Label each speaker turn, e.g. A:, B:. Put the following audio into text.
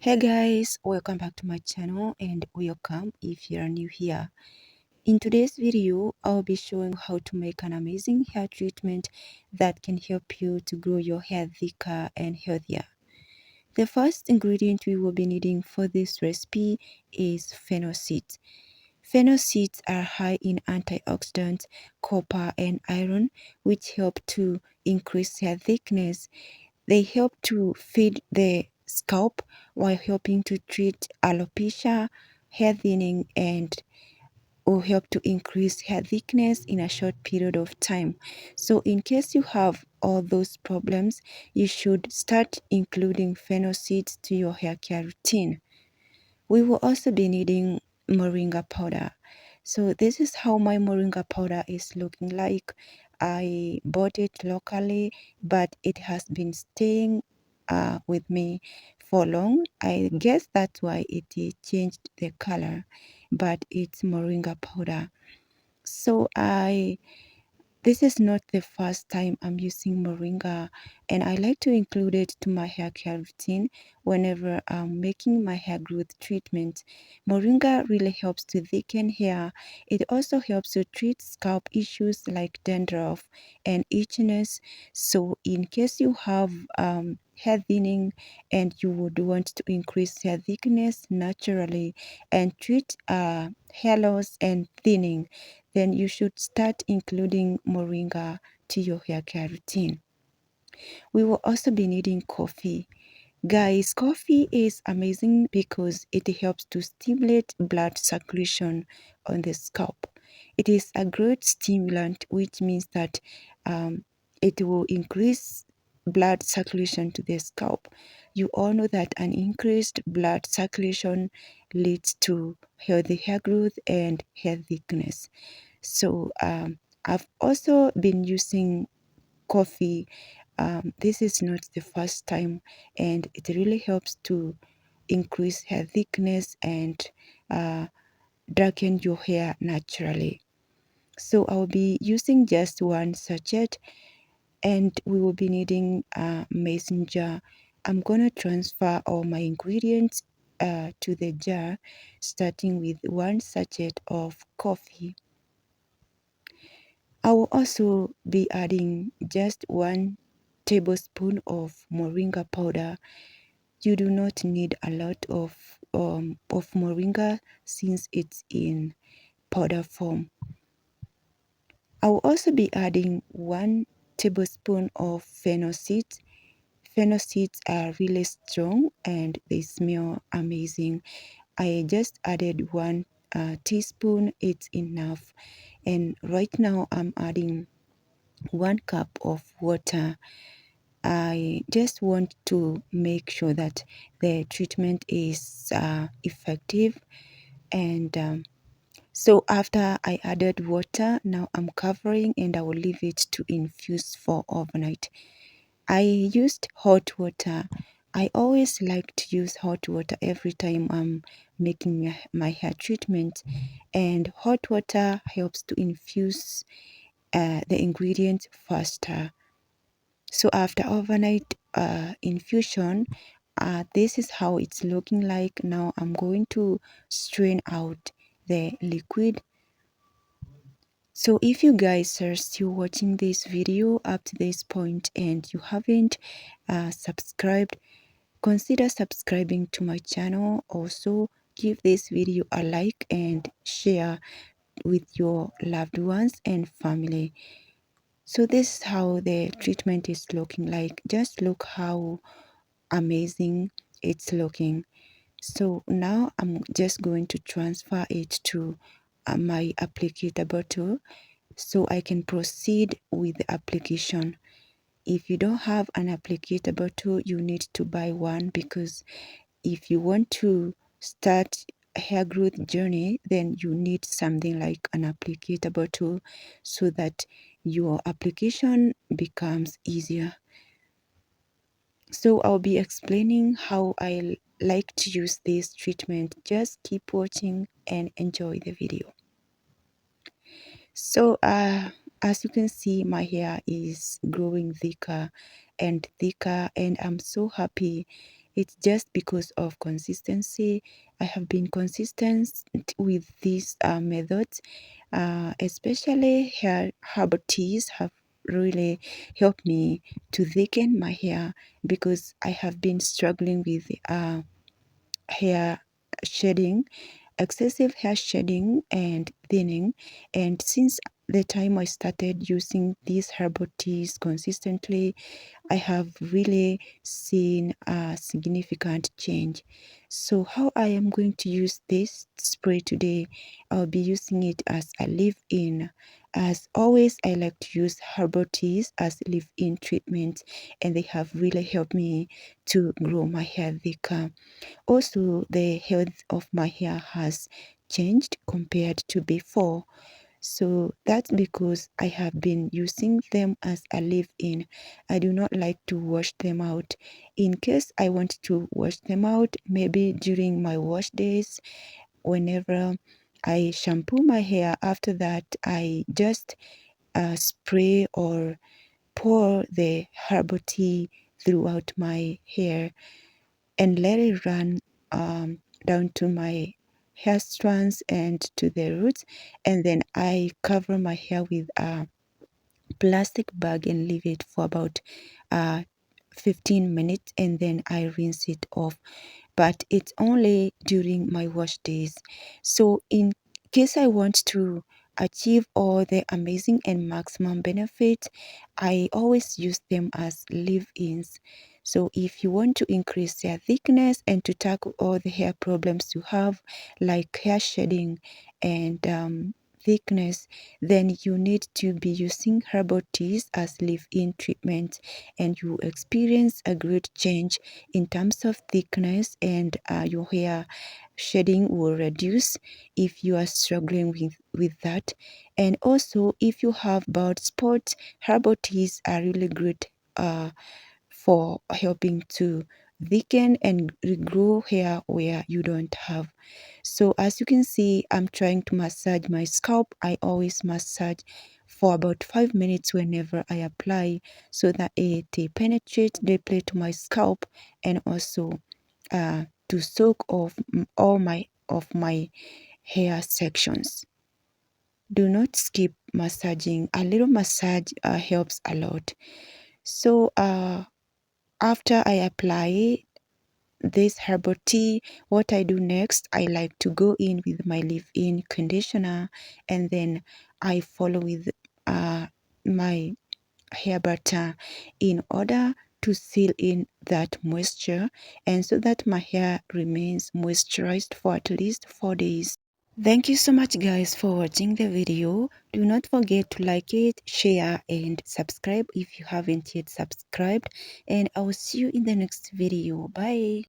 A: Hey guys, welcome back to my channel and welcome if you are new here. In today's video, I'll be showing how to make an amazing hair treatment that can help you to grow your hair thicker and healthier. The first ingredient we will be needing for this recipe is fennel seeds. Fennel seeds are high in antioxidants, copper and iron, which help to increase hair thickness. They help to feed the scalp while helping to treat alopecia, hair thinning, and will help to increase hair thickness in a short period of time. So in case you have all those problems, you should start including fennel seeds to your hair care routine. We will also be needing moringa powder. So this is how my moringa powder is looking like. I bought it locally, but it has been staying with me for long. I guess that's why it changed the color, but it's moringa powder. So this is not the first time I'm using moringa, and I like to include it to my hair care routine whenever I'm making my hair growth treatment. Moringa really helps to thicken hair. It also helps to treat scalp issues like dandruff and itchiness. So in case you have hair thinning and you would want to increase hair thickness naturally and treat hair loss and thinning, then you should start including moringa to your hair care routine. We will also be needing coffee. Guys, coffee is amazing because it helps to stimulate blood circulation on the scalp. It is a great stimulant, which means that it will increase blood circulation to the scalp. You all know that an increased blood circulation leads to healthy hair growth and hair thickness. So I've also been using coffee. This is not the first time, and it really helps to increase hair thickness and darken your hair naturally. So I'll be using just one sachet, and we will be needing a mason jar. I'm gonna transfer all my ingredients to the jar, starting with one sachet of coffee. I will also be adding just 1 tablespoon of moringa powder. You do not need a lot of moringa since it's in powder form. I will also be adding 1 tablespoon of fennel seeds. Fennel seeds are really strong and they smell amazing. I just added 1 teaspoon, it's enough. And right now I'm adding 1 cup of water. I just want to make sure that the treatment is effective. And so after I added water, now I'm covering and I will leave it to infuse for overnight. I used hot water. I always like to use hot water every time I'm making my hair treatment, and hot water helps to infuse the ingredients faster. So after overnight infusion, this is how it's looking like. Now I'm going to strain out the liquid. So if you guys are still watching this video up to this point and you haven't subscribed, consider subscribing to my channel. Also give this video a like and share with your loved ones and family. So this is how the treatment is looking like. Just look how amazing it's looking. So now I'm just going to transfer it to my applicator bottle so I can proceed with the application. If you don't have an applicator bottle, you need to buy one, because if you want to start a hair growth journey, then you need something like an applicator bottle so that your application becomes easier. So I'll be explaining how I like to use this treatment. Just keep watching and enjoy the video. So as you can see, my hair is growing thicker and thicker, and I'm so happy. It's just because of consistency. I have been consistent with these methods, especially hair herbal teas have really helped me to thicken my hair, because I have been struggling with hair shedding, excessive hair shedding and thinning. And since the time I started using these herbal teas consistently, I have really seen a significant change. So how I am going to use this spray today, I'll be using it as a leave-in. As always, I like to use herbal teas as leave-in treatment, and they have really helped me to grow my hair thicker. Also, the health of my hair has changed compared to before. So that's because I have been using them as a leave-in. I do not like to wash them out. In case I want to wash them out, maybe during my wash days, whenever I shampoo my hair, after that I just spray or pour the herbal tea throughout my hair and let it run down to my hair strands and to the roots, and then I cover my hair with a plastic bag and leave it for about uh, 15 minutes, and then I rinse it off. But it's only during my wash days. So in case I want to achieve all the amazing and maximum benefit, I always use them as leave-ins. So if you want to increase their thickness and to tackle all the hair problems you have, like hair shedding and thickness, then you need to be using herbal teas as leave-in treatment, and you experience a great change in terms of thickness, and your hair shedding will reduce if you are struggling with that. And also, if you have bald spots, herbal teas are really great for helping to thicken and regrow hair where you don't have. So as you can see, I'm trying to massage my scalp. I always massage for about 5 minutes whenever I apply, so that it penetrates deeply to my scalp, and also to soak off all my hair sections. Do not skip massaging. A little massage helps a lot. So after I apply this herbal tea, what I do next, I like to go in with my leave-in conditioner, and then I follow with my hair butter in order to seal in that moisture, and so that my hair remains moisturized for at least 4 days. Thank you so much guys for watching the video. Do not forget to like it, share and subscribe if you haven't yet subscribed, and I will see you in the next video. Bye.